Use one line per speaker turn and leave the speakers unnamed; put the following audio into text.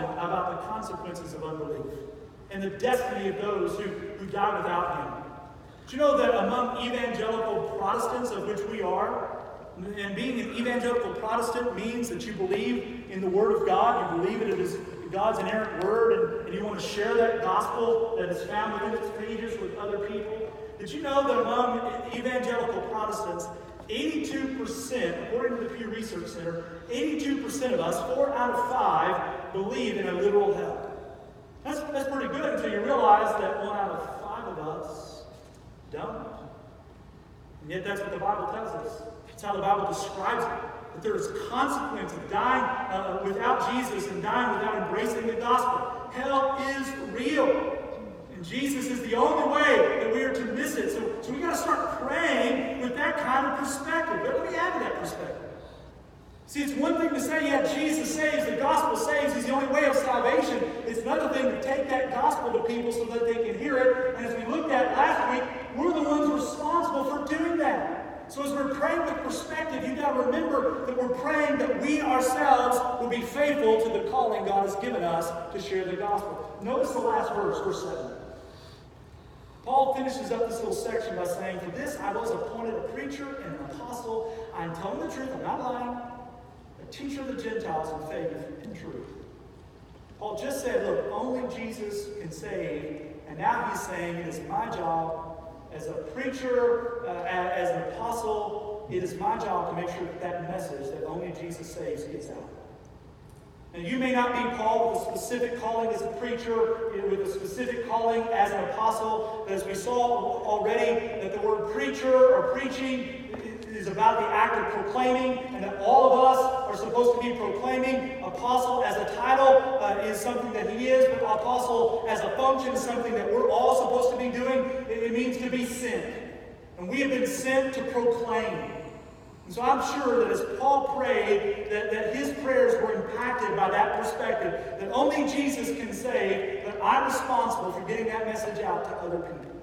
often about the consequences of unbelief and the destiny of those who die without him. Do you know that among evangelical Protestants, of which we are, and being an evangelical Protestant means that you believe in the Word of God, you believe it is God's inerrant Word, and you want to share that gospel that is found within its pages with other people? Did you know that among evangelical Protestants, 82%, according to the Pew Research Center, 82% of us, 4 out of 5, believe in a literal hell? That's pretty good until you realize that 1 out of 5 of us don't. And yet that's what the Bible tells us. It's how the Bible describes it. That there is consequence of dying without Jesus and dying without embracing the gospel. Hell is real. And Jesus is the only way that we are to miss it. So we got to start praying with that kind of perspective. But let me add to that perspective. See, it's one thing to say, yeah, Jesus saves, the gospel saves, he's the only way of salvation. It's another thing to take that gospel to people so that they can hear it. And as we looked at last week, we're the ones responsible for doing that. So as we're praying with perspective, you've got to remember that we're praying that we ourselves will be faithful to the calling God has given us to share the gospel. Notice the last verse, verse 7. Paul finishes up this little section by saying, "For this I was appointed a preacher and an apostle. I am telling the truth, I'm not lying. A teacher of the Gentiles in faith and truth." Paul just said, look, only Jesus can save. And now he's saying it is my job as a preacher, as an apostle, it is my job to make sure that that message that only Jesus saves gets out. And you may not be called with a specific calling as a preacher, with a specific calling as an apostle. But as we saw already, that the word preacher or preaching is about the act of proclaiming, and that all of us are supposed to be proclaiming. Apostle as a title is something that he is, but apostle as a function is something that we're all supposed to be doing. It means to be sent. And we have been sent to proclaim. And so I'm sure that as Paul prayed, that his prayers were impacted by that perspective, that only Jesus can save, but I'm responsible for getting that message out to other people.